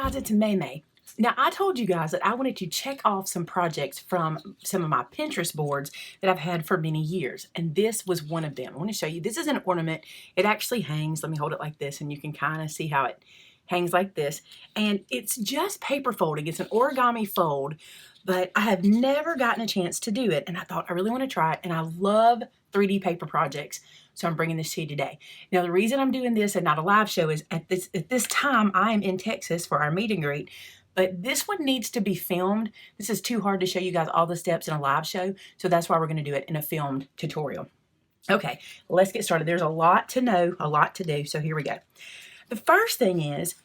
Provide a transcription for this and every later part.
guys, it's Maymay. Now, I told you guys that I wanted to check off some projects from some of my Pinterest boards that I've had for many years, and this was one of them. I want to show you. This is an ornament. It actually hangs. Let me hold it like this, and you can kind of see how it hangs like this. And it's just paper folding. It's an origami fold, but I have never gotten a chance to do it, and I thought I really want to try it, and I love 3D paper projects. So I'm bringing this to you today. Now, the reason I'm doing this and not a live show is at this time I am in Texas for our meet and greet, but this one needs to be filmed. This is too hard to show you guys all the steps in a live show, so that's why we're going to do it in a filmed tutorial. Okay, let's get started. There's a lot to know, a lot to do, so here we go. The first thing is,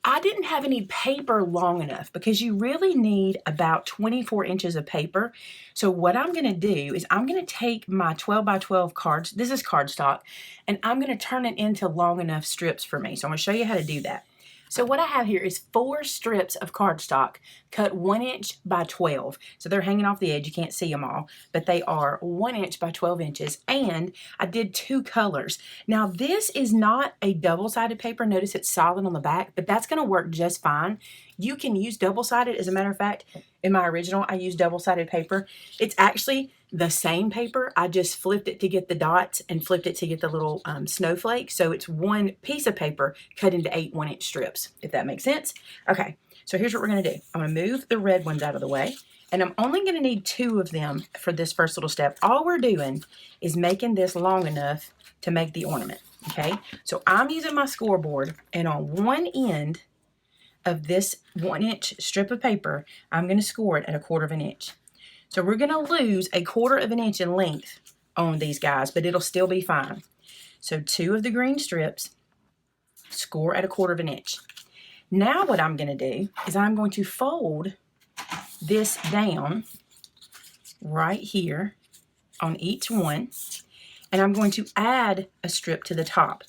I didn't have any paper long enough because you really need about 24 inches of paper. So what I'm going to do is I'm going to take my 12 by 12 cards. This is cardstock, and I'm going to turn it into long enough strips for me. So I'm going to show you how to do that. So what I have here is 4 strips of cardstock cut 1 inch by 12. So they're hanging off the edge. You can't see them all, but they are 1 inch by 12 inches. And I did 2 colors. Now this is not a double-sided paper. Notice it's solid on the back, but that's going to work just fine. You can use double-sided. As a matter of fact, in my original, I used double-sided paper. It's actually the same paper. I just flipped it to get the dots and flipped it to get the little snowflakes. So it's one piece of paper cut into 8 1-inch strips, if that makes sense. Okay, so here's what we're going to do. I'm going to move the red ones out of the way, and I'm only going to need 2 of them for this first little step. All we're doing is making this long enough to make the ornament, okay? So I'm using my scoreboard, and on one end of this 1-inch strip of paper, I'm going to score it at 1/4 inch. So we're going to lose 1/4 inch in length on these guys, but it'll still be fine. So 2 of the green strips, score at 1/4 inch. Now what I'm going to do is I'm going to fold this down right here on each one, and I'm going to add a strip to the top.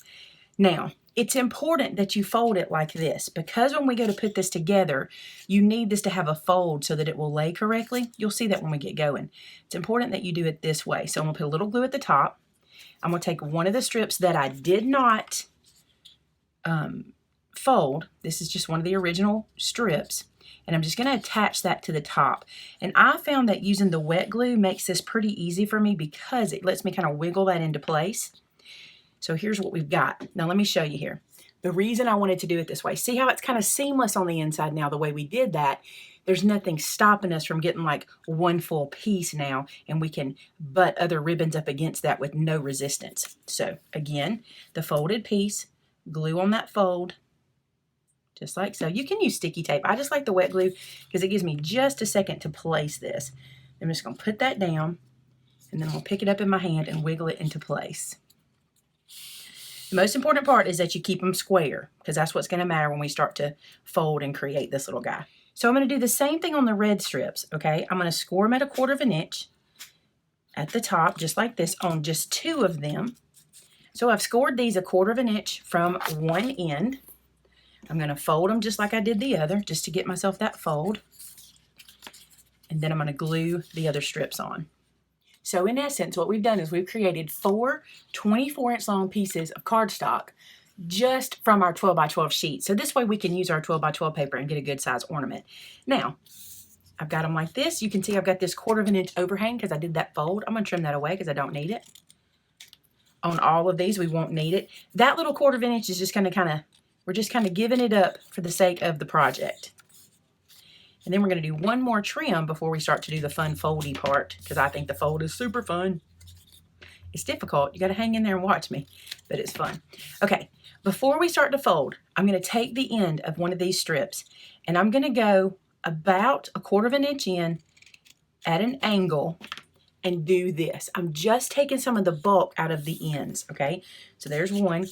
Now, it's important that you fold it like this because when we go to put this together, you need this to have a fold so that it will lay correctly. You'll see that when we get going. It's important that you do it this way. So I'm going to put a little glue at the top. I'm going to take one of the strips that I did not fold. This is just one of the original strips. And I'm just going to attach that to the top. And I found that using the wet glue makes this pretty easy for me because it lets me kind of wiggle that into place. So here's what we've got. Now let me show you here. The reason I wanted to do it this way, see how it's kind of seamless on the inside now the way we did that? There's nothing stopping us from getting like one full piece now, and we can butt other ribbons up against that with no resistance. So again, the folded piece, glue on that fold, just like so. You can use sticky tape. I just like the wet glue because it gives me just a second to place this. I'm just going to put that down, and then I'll pick it up in my hand and wiggle it into place. The most important part is that you keep them square because that's what's going to matter when we start to fold and create this little guy. So I'm going to do the same thing on the red strips, okay? I'm going to score them at 1/4 inch at the top, just like this, on just 2 of them. So I've scored these 1/4 inch from one end. I'm going to fold them just like I did the other, just to get myself that fold. And then I'm going to glue the other strips on. So in essence, what we've done is we've created 4 24-inch long pieces of cardstock just from our 12 by 12 sheet. So this way we can use our 12 by 12 paper and get a good size ornament. Now, I've got them like this. You can see I've got this 1/4 inch overhang because I did that fold. I'm going to trim that away because I don't need it. On all of these, we won't need it. That little 1/4 inch is just going to we're just kind of giving it up for the sake of the project. And then we're going to do one more trim before we start to do the fun foldy part because I think the fold is super fun. It's difficult. You got to hang in there and watch me, but it's fun. Okay, before we start to fold, I'm going to take the end of one of these strips and I'm going to go about 1/4 inch in at an angle and do this. I'm just taking some of the bulk out of the ends, okay? So there's one.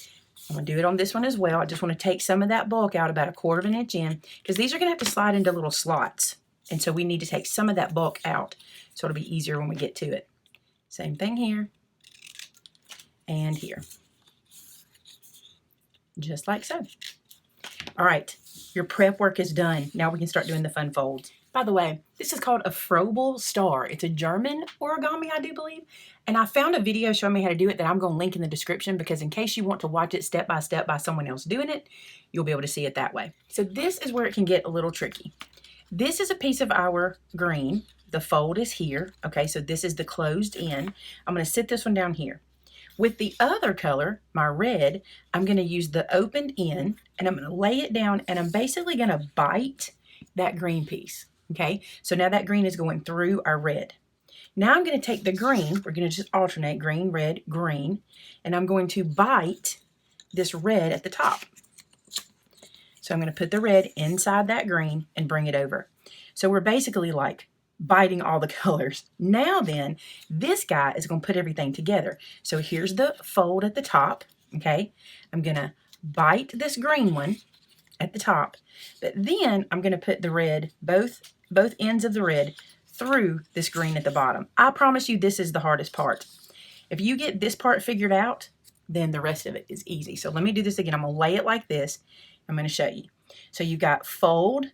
I'm going to do it on this one as well. I just want to take some of that bulk out about 1/4 inch in because these are going to have to slide into little slots. And so we need to take some of that bulk out so it'll be easier when we get to it. Same thing here and here. Just like so. All right, your prep work is done. Now we can start doing the fun folds. By the way, this is called a Froebel star. It's a German origami, I do believe. And I found a video showing me how to do it that I'm going to link in the description, because in case you want to watch it step by someone else doing it, you'll be able to see it that way. So this is where it can get a little tricky. This is a piece of our green. The fold is here. Okay, so this is the closed end. I'm going to sit this one down here. With the other color, my red, I'm going to use the opened end, and I'm going to lay it down, and I'm basically going to bite that green piece. Okay, so now that green is going through our red. Now I'm going to take the green, we're going to just alternate green, red, green, and I'm going to bite this red at the top. So I'm going to put the red inside that green and bring it over. So we're basically like biting all the colors. Now then, this guy is going to put everything together. So here's the fold at the top, okay? I'm going to bite this green one at the top, but then I'm going to put the red, both ends of the red, through this green at the bottom. I promise you this is the hardest part. If you get this part figured out, then the rest of it is easy. So let me do this again. I'm going to lay it like this. I'm going to show you. So you've got fold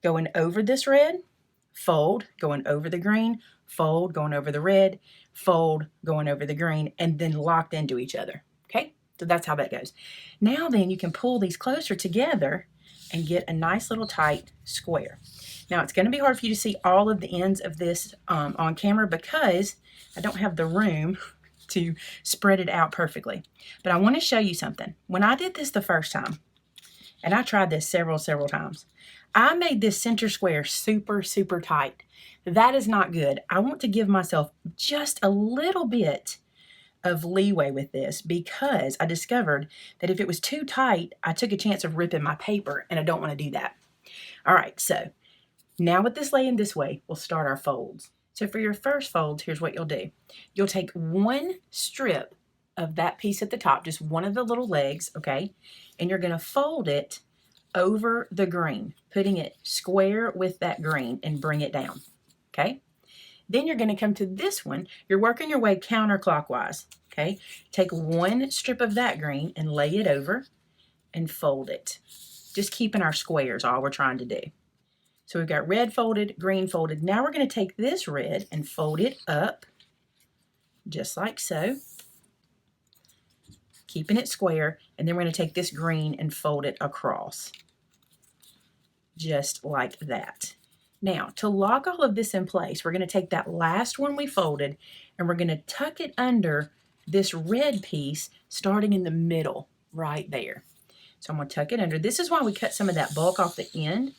going over this red, fold going over the green, fold going over the red, fold going over the green, and then locked into each other. Okay? So that's how that goes. Now then you can pull these closer together and get a nice little tight square. Now it's going to be hard for you to see all of the ends of this on camera because I don't have the room to spread it out perfectly. But I want to show you something. When I did this the first time, and I tried this several times, I made this center square super tight. That is not good. I want to give myself just a little bit of leeway with this because I discovered that if it was too tight, I took a chance of ripping my paper, and I don't want to do that. All right, so now with this laying this way, we'll start our folds. So for your first folds, here's what you'll do. You'll take one strip of that piece at the top, just one of the little legs, okay? And you're going to fold it over the green, putting it square with that green and bring it down, okay? Then you're going to come to this one. You're working your way counterclockwise, okay? Take one strip of that green and lay it over and fold it. Just keeping our squares, all we're trying to do. So we've got red folded, green folded. Now we're going to take this red and fold it up, just like so, keeping it square. And then we're going to take this green and fold it across, just like that. Now, to lock all of this in place, we're going to take that last one we folded, and we're going to tuck it under this red piece, starting in the middle, right there. So I'm going to tuck it under. This is why we cut some of that bulk off the end,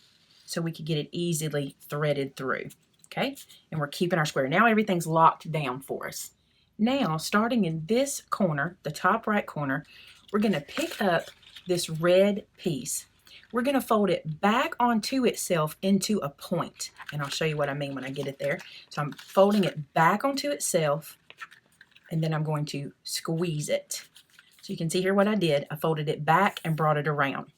so we could get it easily threaded through, okay? And we're keeping our square. Now everything's locked down for us. Now, starting in this corner, the top right corner, we're going to pick up this red piece. We're going to fold it back onto itself into a point. And I'll show you what I mean when I get it there. So I'm folding it back onto itself, and then I'm going to squeeze it. So you can see here what I did. I folded it back and brought it around.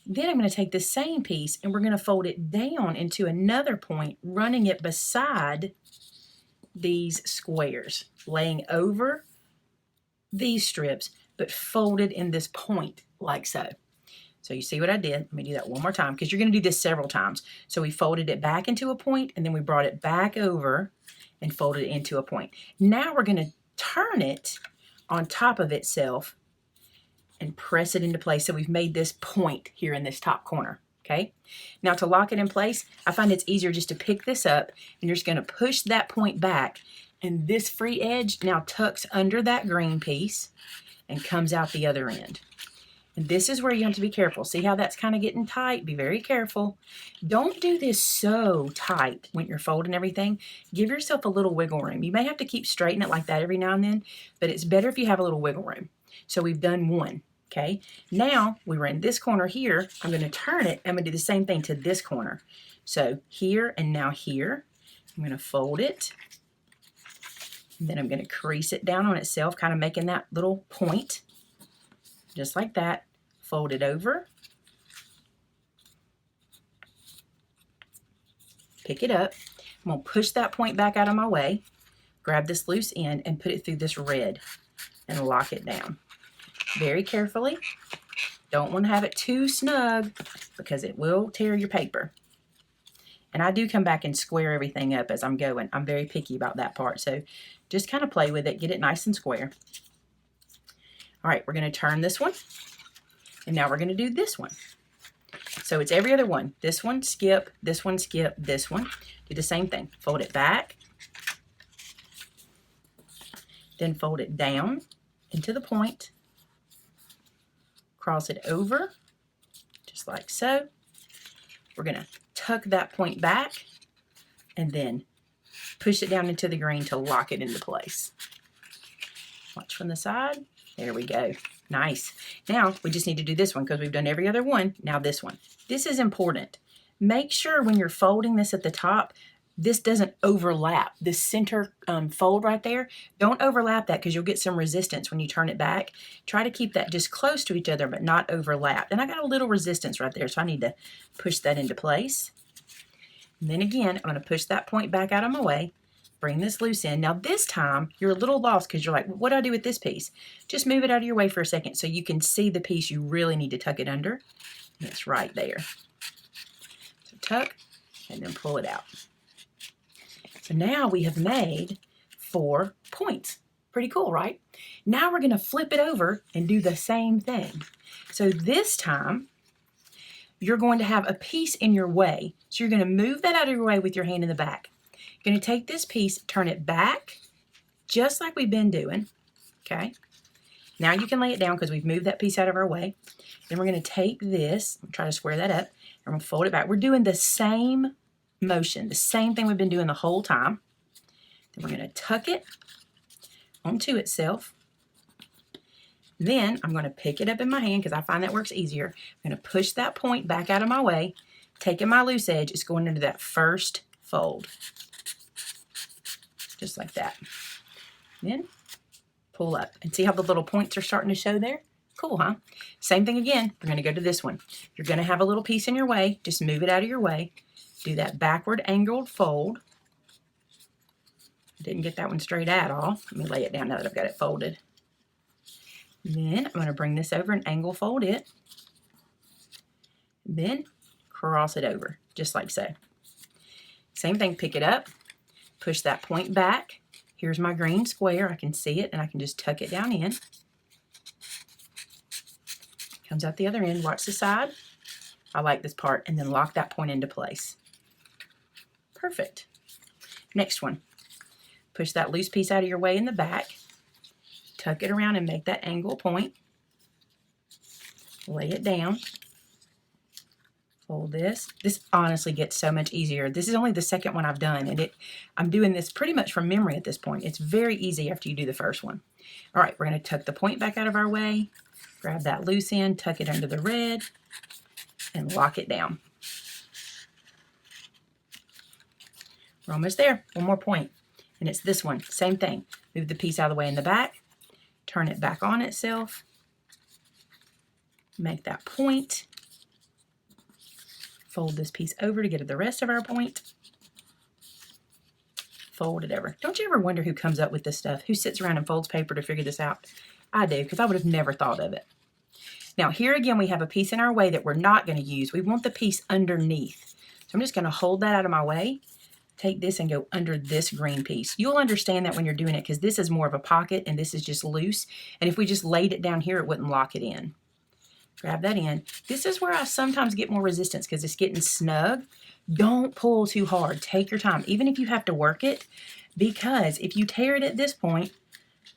Then I'm going to take the same piece and we're going to fold it down into another point, running it beside these squares, laying over these strips, but folded in this point like so. So you see what I did? Let me do that one more time because you're going to do this several times. So we folded it back into a point, and then we brought it back over and folded it into a point. Now we're going to turn it on top of itself and press it into place. So we've made this point here in this top corner, okay? Now to lock it in place, I find it's easier just to pick this up, and you're just going to push that point back, and this free edge now tucks under that green piece and comes out the other end. And this is where you have to be careful. See how that's kind of getting tight? Be very careful. Don't do this so tight when you're folding everything. Give yourself a little wiggle room. You may have to keep straightening it like that every now and then, but it's better if you have a little wiggle room. So we've done one, okay? Now we were in this corner here. I'm going to turn it. I'm going to do the same thing to this corner. So here and now here. I'm going to fold it. And then I'm going to crease it down on itself, kind of making that little point. Just like that. Fold it over. Pick it up. I'm going to push that point back out of my way. Grab this loose end and put it through this red and lock it down. Very carefully. Don't want to have it too snug because it will tear your paper. And I do come back and square everything up as I'm going. I'm very picky about that part. So just kind of play with it. Get it nice and square. All right, we're going to turn this one. And now we're going to do this one. So it's every other one. This one, skip, this one, skip, this one. Do the same thing. Fold it back. Then fold it down into the point. Cross it over, just like so. We're going to tuck that point back and then push it down into the green to lock it into place. Watch from the side. There we go. Nice. Now we just need to do this one because we've done every other one. Now this one. This is important. Make sure when you're folding this at the top, this doesn't overlap. This center fold right there, don't overlap that because you'll get some resistance when you turn it back. Try to keep that just close to each other but not overlap. And I got a little resistance right there, so I need to push that into place. And then again, I'm going to push that point back out of my way. Bring this loose in. Now this time, you're a little lost because you're like, what do I do with this piece? Just move it out of your way for a second so you can see the piece you really need to tuck it under. And it's right there. So tuck and then pull it out. So now we have made 4 points. Pretty cool, right? Now we're going to flip it over and do the same thing. So this time, you're going to have a piece in your way. So you're going to move that out of your way with your hand in the back. You're going to take this piece, turn it back, just like we've been doing. Okay? Now you can lay it down because we've moved that piece out of our way. Then we're going to take this, try to square that up, and we're going to fold it back. We're doing the same motion, the same thing we've been doing the whole time. Then we're going to tuck it onto itself. Then I'm going to pick it up in my hand because I find that works easier. I'm going to push that point back out of my way. Taking my loose edge, it's going into that first fold. Just like that. Then pull up. And see how the little points are starting to show there? Cool, huh? Same thing again. We're going to go to this one. You're going to have a little piece in your way. Just move it out of your way. Do that backward angled fold. Didn't get that one straight at all. Let me lay it down now that I've got it folded. Then I'm going to bring this over and angle fold it. Then cross it over, just like so. Same thing, pick it up, push that point back. Here's my green square. I can see it and I can just tuck it down in. Comes out the other end. Watch the side. I like this part. And then lock that point into place. Perfect. Next one. Push that loose piece out of your way in the back. Tuck it around and make that angle point. Lay it down. Fold this. This honestly gets so much easier. This is only the second one I've done, and I'm doing this pretty much from memory at this point. It's very easy after you do the first one. All right, we're going to tuck the point back out of our way. Grab that loose end, tuck it under the red, and lock it down. We're almost there. One more point. And it's this one. Same thing. Move the piece out of the way in the back. Turn it back on itself. Make that point. Fold this piece over to get to the rest of our point. Fold it over. Don't you ever wonder who comes up with this stuff? Who sits around and folds paper to figure this out? I do, because I would have never thought of it. Now, here again, we have a piece in our way that we're not going to use. We want the piece underneath. So I'm just going to hold that out of my way. Take this and go under this green piece. You'll understand that when you're doing it because this is more of a pocket and this is just loose. And if we just laid it down here, it wouldn't lock it in. Grab that in. This is where I sometimes get more resistance because it's getting snug. Don't pull too hard. Take your time, even if you have to work it, because if you tear it at this point,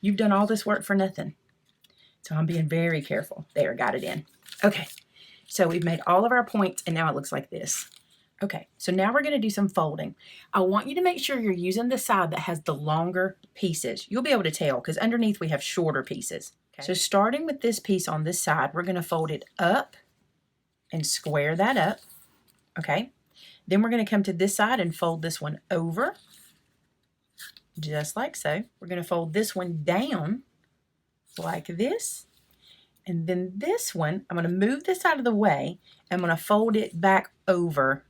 you've done all this work for nothing. So I'm being very careful. There, got it in. Okay, so we've made all of our points and now it looks like this. Okay, so now we're going to do some folding. I want you to make sure you're using the side that has the longer pieces. You'll be able to tell because underneath we have shorter pieces. Okay. So starting with this piece on this side, we're going to fold it up and square that up. Okay, then we're going to come to this side and fold this one over, just like so. We're going to fold this one down like this. And then this one, I'm going to move this out of the way. I'm going to fold it back over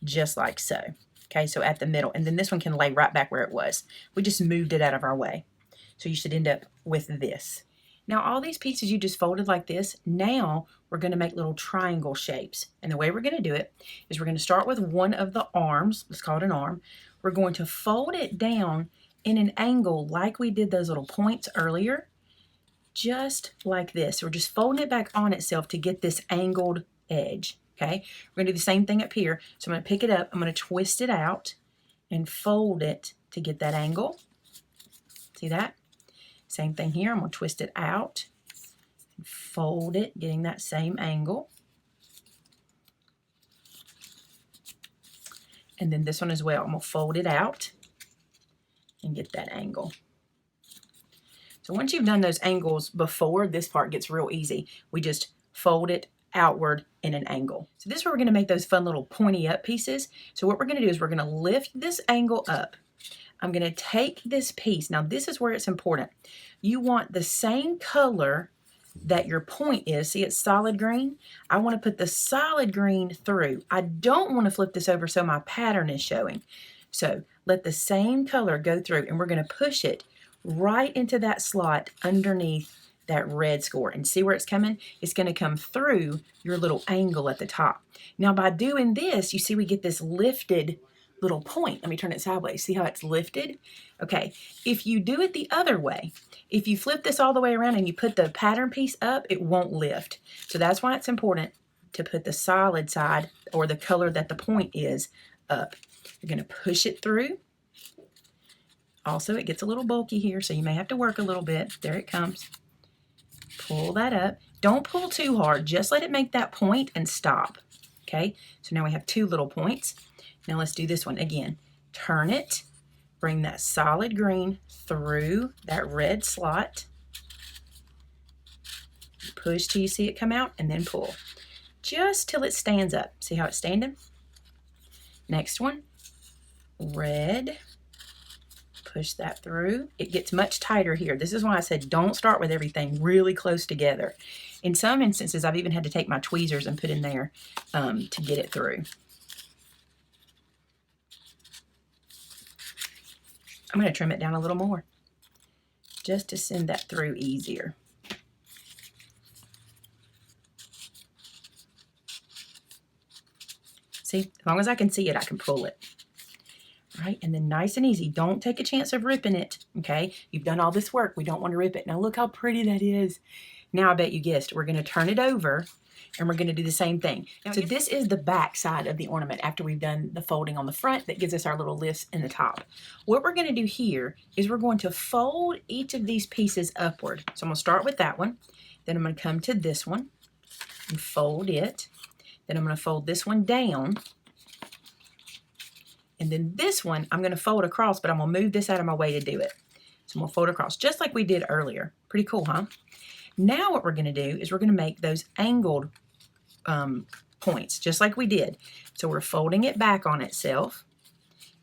just like so. Okay, so at the middle. And then this one can lay right back where it was. We just moved it out of our way. So you should end up with this. Now all these pieces you just folded like this, now we're going to make little triangle shapes. And the way we're going to do it is we're going to start with one of the arms. Let's call it an arm. We're going to fold it down in an angle like we did those little points earlier, just like this. We're just folding it back on itself to get this angled edge. Okay, we're going to do the same thing up here. So I'm going to pick it up, I'm going to twist it out and fold it to get that angle. See that? Same thing here. I'm going to twist it out and fold it, getting that same angle. And then this one as well. I'm going to fold it out and get that angle. So once you've done those angles before, this part gets real easy. We just fold it outward in an angle. So this is where we're going to make those fun little pointy up pieces. So what we're going to do is we're going to lift this angle up. I'm going to take this piece. Now this is where it's important. You want the same color that your point is. See, it's solid green. I want to put the solid green through. I don't want to flip this over so my pattern is showing. So let the same color go through, and we're going to push it right into that slot underneath that red score. And see where it's coming? It's going to come through your little angle at the top. Now by doing this, you see we get this lifted little point. Let me turn it sideways. See how it's lifted? Okay, if you do it the other way, if you flip this all the way around and you put the pattern piece up, it won't lift. So that's why it's important to put the solid side, or the color that the point is, up. You're going to push it through. Also, it gets a little bulky here, so you may have to work a little bit. There it comes. Pull that up. Don't pull too hard. Just let it make that point and stop. Okay, so now we have two little points. Now let's do this one again. Turn it. Bring that solid green through that red slot. Push till you see it come out, and then pull. Just till it stands up. See how it's standing? Next one. Red. Push that through. It gets much tighter here. This is why I said don't start with everything really close together. In some instances, I've even had to take my tweezers and put in there to get it through. I'm going to trim it down a little more just to send that through easier. See, as long as I can see it, I can pull it. All right, and then nice and easy. Don't take a chance of ripping it, okay? You've done all this work. We don't want to rip it. Now look how pretty that is. Now I bet you guessed. We're going to turn it over, and we're going to do the same thing. Now, so this is the back side of the ornament after we've done the folding on the front that gives us our little list in the top. What we're going to do here is we're going to fold each of these pieces upward. So I'm going to start with that one. Then I'm going to come to this one and fold it. Then I'm going to fold this one down. And then this one, I'm going to fold across, but I'm going to move this out of my way to do it. So I'm going to fold across, just like we did earlier. Pretty cool, huh? Now what we're going to do is we're going to make those angled points, just like we did. So we're folding it back on itself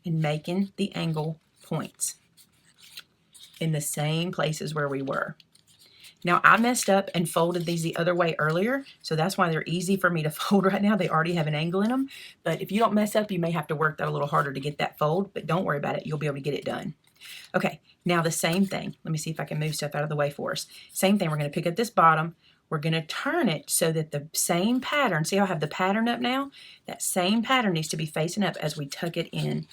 and making the angle points in the same places where we were. Now, I messed up and folded these the other way earlier, so that's why they're easy for me to fold right now. They already have an angle in them, but if you don't mess up, you may have to work that a little harder to get that fold, but don't worry about it. You'll be able to get it done. Okay, now the same thing. Let me see if I can move stuff out of the way for us. Same thing. We're going to pick up this bottom. We're going to turn it so that the same pattern, see how I have the pattern up now? That same pattern needs to be facing up as we tuck it in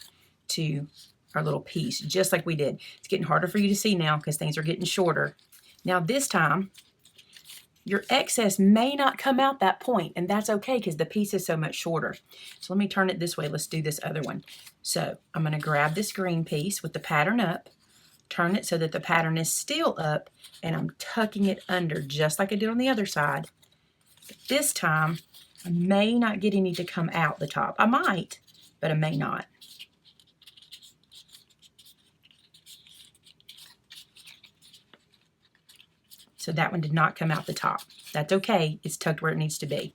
to our little piece, just like we did. It's getting harder for you to see now because things are getting shorter. Now this time, your excess may not come out that point, and that's okay because the piece is so much shorter. So let me turn it this way. Let's do this other one. So I'm going to grab this green piece with the pattern up, turn it so that the pattern is still up, and I'm tucking it under just like I did on the other side. But this time, I may not get any to come out the top. I might, but I may not. So that one did not come out the top. That's okay. It's tucked where it needs to be.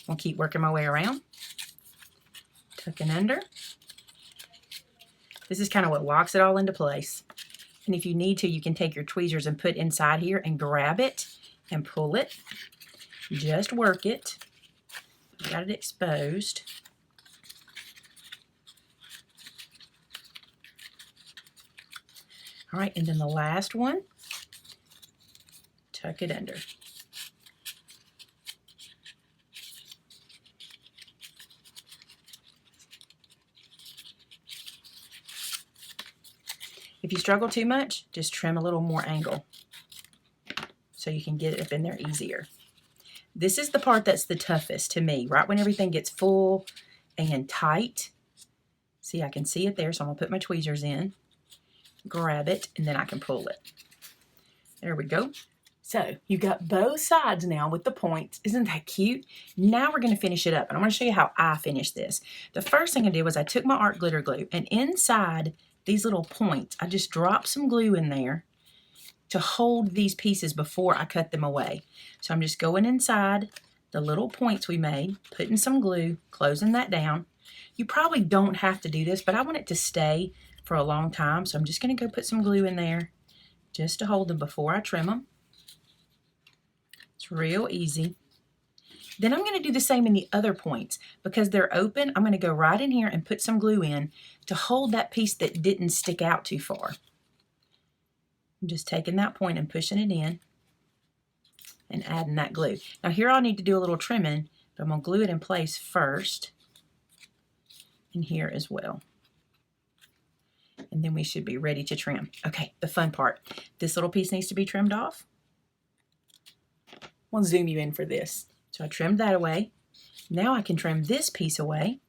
I'll keep working my way around. Tucking under. This is kind of what locks it all into place. And if you need to, you can take your tweezers and put inside here and grab it and pull it. Just work it. Got it exposed. All right, and then the last one. tuck it under. If you struggle too much, just trim a little more angle so you can get it up in there easier. This is the part that's the toughest to me, right when everything gets full and tight. See, I can see it there, so I'm going to put my tweezers in, grab it, and then I can pull it. There we go. So you've got both sides now with the points. Isn't that cute? Now we're going to finish it up, and I'm going to show you how I finished this. The first thing I did was I took my art glitter glue, and inside these little points, I just dropped some glue in there to hold these pieces before I cut them away. So I'm just going inside the little points we made, putting some glue, closing that down. You probably don't have to do this, but I want it to stay for a long time, so I'm just going to go put some glue in there just to hold them before I trim them. It's real easy. Then I'm going to do the same in the other points. Because they're open, I'm going to go right in here and put some glue in to hold that piece that didn't stick out too far. I'm just taking that point and pushing it in and adding that glue. Now here I'll need to do a little trimming, but I'm going to glue it in place first and here as well. And then we should be ready to trim. Okay, the fun part. This little piece needs to be trimmed off. I'll zoom you in for this. So I trimmed that away. Now I can trim this piece away.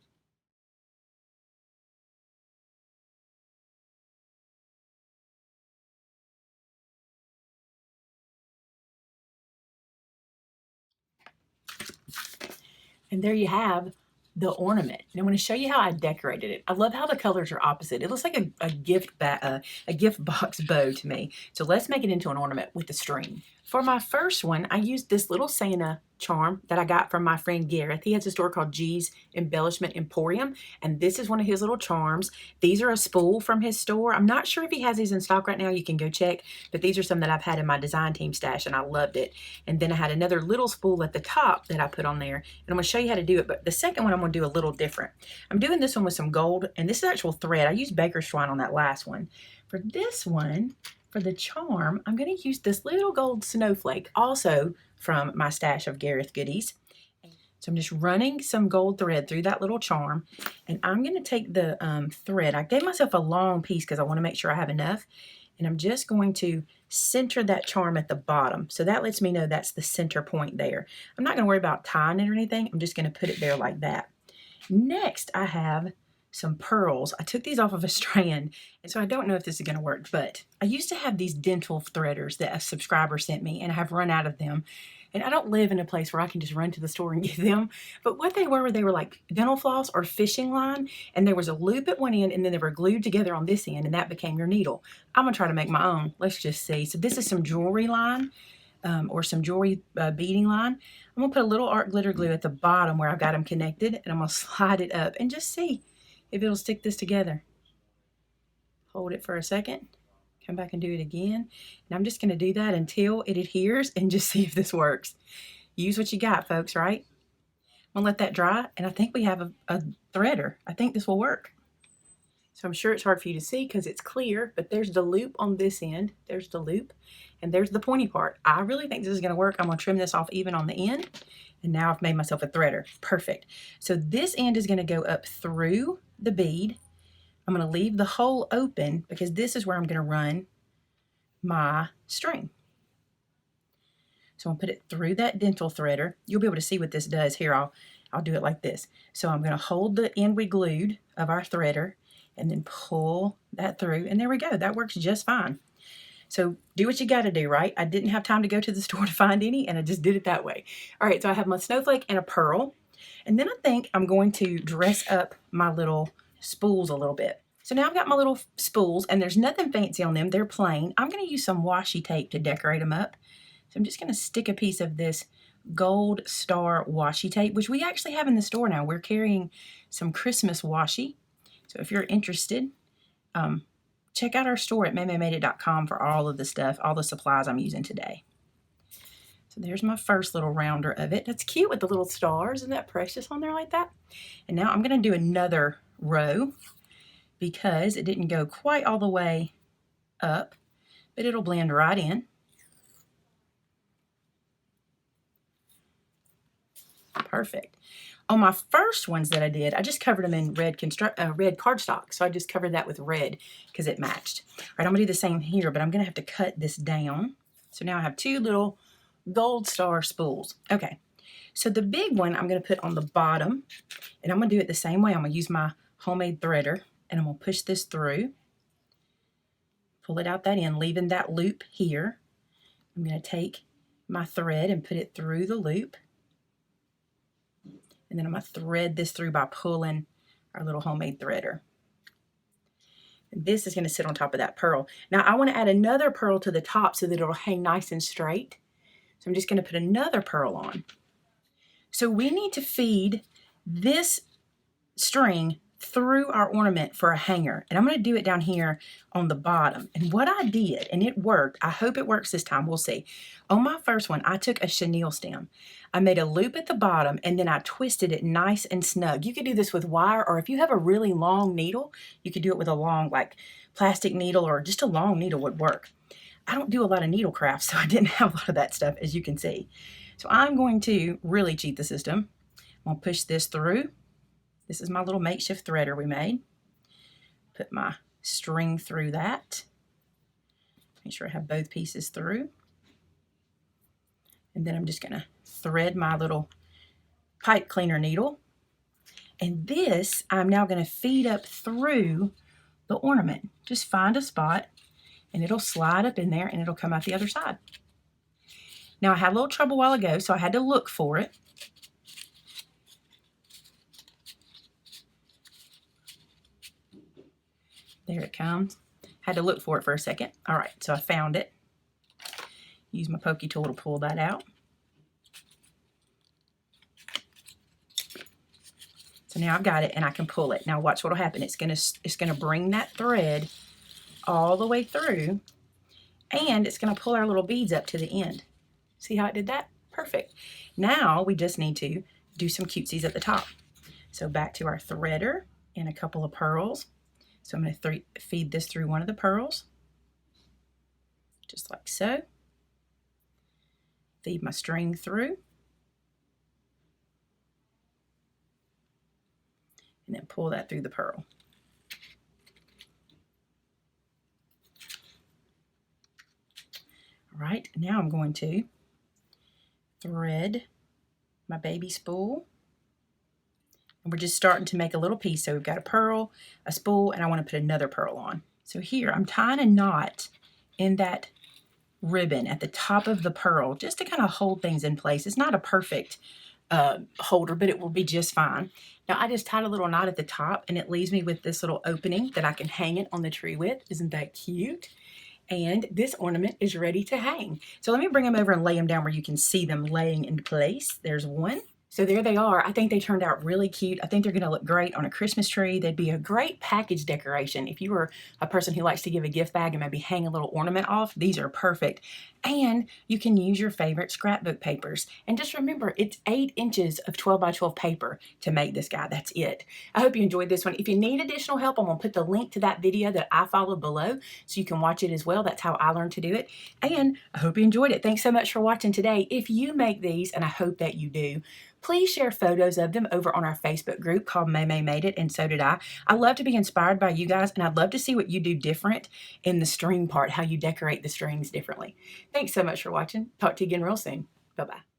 And there you have the ornament. And I'm going to show you how I decorated it. I love how the colors are opposite. It looks like a gift box bow to me. So let's make it into an ornament with the string. For my first one, I used this little Santa charm that I got from my friend Gareth. He has a store called G's Embellishment Emporium, and this is one of his little charms. These are a spool from his store. I'm not sure if he has these in stock right now. You can go check, but these are some that I've had in my design team stash, and I loved it. And then I had another little spool at the top that I put on there, and I'm going to show you how to do it, but the second one I'm going to do a little different. I'm doing this one with some gold, and this is actual thread. I used baker's twine on that last one. For this one, for the charm, I'm going to use this little gold snowflake, also from my stash of Gareth goodies. So I'm just running some gold thread through that little charm, and I'm going to take the thread. I gave myself a long piece because I want to make sure I have enough, and I'm just going to center that charm at the bottom. So that lets me know that's the center point there. I'm not going to worry about tying it or anything. I'm just going to put it there like that. Next, I have some pearls. I took these off of a strand, and so I don't know if this is going to work, but I used to have these dental threaders that a subscriber sent me, and I have run out of them. And I don't live in a place where I can just run to the store and get them. But what they were like dental floss or fishing line, and there was a loop at one end, and then they were glued together on this end, and that became your needle. I'm going to try to make my own. Let's just see. So this is some jewelry line, or some jewelry beading line. I'm going to put a little art glitter glue at the bottom where I've got them connected, and I'm going to slide it up and just see if it'll stick this together. Hold it for a second. Come back and do it again. And I'm just going to do that until it adheres and just see if this works. Use what you got, folks, right? I'm going to let that dry, and I think we have a threader. I think this will work. So I'm sure it's hard for you to see because it's clear, but there's the loop on this end. There's the loop, and there's the pointy part. I really think this is going to work. I'm going to trim this off even on the end, and now I've made myself a threader. Perfect. So this end is going to go up through the bead. I'm going to leave the hole open because this is where I'm going to run my string. So I'm going to put it through that dental threader. You'll be able to see what this does. Here, I'll do it like this. So I'm going to hold the end we glued of our threader and then pull that through, and there we go. That works just fine. So do what you got to do, right? I didn't have time to go to the store to find any, and I just did it that way. All right, so I have my snowflake and a pearl, and then I think I'm going to dress up my little spools a little bit. So now I've got my little spools, and there's nothing fancy on them. They're plain. I'm going to use some washi tape to decorate them up. So I'm just going to stick a piece of this gold star washi tape, which we actually have in the store now. We're carrying some Christmas washi. So if you're interested, check out our store at maymaymadeit.com for all of the stuff, all the supplies I'm using today. So there's my first little rounder of it. That's cute with the little stars. Isn't that precious on there like that? And now I'm going to do another row because it didn't go quite all the way up, but it'll blend right in. Perfect. On my first ones that I did, I just covered them in red cardstock. So I just covered that with red because it matched. All right, I'm going to do the same here, but I'm going to have to cut this down. So now I have 2 little gold star spools. Okay, so the big one I'm going to put on the bottom, and I'm going to do it the same way. I'm going to use my homemade threader, and I'm going to push this through. Pull it out that end, leaving that loop here. I'm going to take my thread and put it through the loop. And then I'm going to thread this through by pulling our little homemade threader. And this is going to sit on top of that pearl. Now I want to add another pearl to the top so that it'll hang nice and straight. So I'm just going to put another pearl on. So we need to feed this string through our ornament for a hanger. And I'm going to do it down here on the bottom. And what I did, and it worked, I hope it works this time, we'll see. On my first one, I took a chenille stem. I made a loop at the bottom and then I twisted it nice and snug. You could do this with wire, or if you have a really long needle, you could do it with a long like plastic needle, or just a long needle would work. I don't do a lot of needle crafts, so I didn't have a lot of that stuff, as you can see. So I'm going to really cheat the system. I'm going to push this through. This is my little makeshift threader we made. Put my string through that. Make sure I have both pieces through. And then I'm just going to thread my little pipe cleaner needle. And this I'm now going to feed up through the ornament. Just find a spot and it'll slide up in there and it'll come out the other side. Now I had a little trouble a while ago, so I had to look for it. There it comes. Had to look for it for a second. All right, so I found it. Use my pokey tool to pull that out. So now I've got it and I can pull it. Now watch what'll happen. It's gonna bring that thread all the way through, and it's gonna pull our little beads up to the end. See how it did that? Perfect. Now we just need to do some cutesies at the top. So back to our threader and a couple of pearls. So I'm going to feed this through one of the pearls, just like so. Feed my string through. And then pull that through the pearl. All right, now I'm going to thread my baby spool. And we're just starting to make a little piece. So we've got a pearl, a spool, and I want to put another pearl on. So here I'm tying a knot in that ribbon at the top of the pearl just to kind of hold things in place. It's not a perfect holder, but it will be just fine. Now I just tied a little knot at the top and it leaves me with this little opening that I can hang it on the tree with. Isn't that cute? And this ornament is ready to hang. So let me bring them over and lay them down where you can see them laying in place. There's one. So there they are. I think they turned out really cute. I think they're going to look great on a Christmas tree. They'd be a great package decoration. If you were a person who likes to give a gift bag and maybe hang a little ornament off, these are perfect. And you can use your favorite scrapbook papers. And just remember, it's 8 inches of 12 by 12 paper to make this guy. That's it. I hope you enjoyed this one. If you need additional help, I'm going to put the link to that video that I followed below so you can watch it as well. That's how I learned to do it. And I hope you enjoyed it. Thanks so much for watching today. If you make these, and I hope that you do, please share photos of them over on our Facebook group called Maymay Made It, and so did I. I love to be inspired by you guys, and I'd love to see what you do different in the string part, how you decorate the strings differently. Thanks so much for watching. Talk to you again real soon. Bye-bye.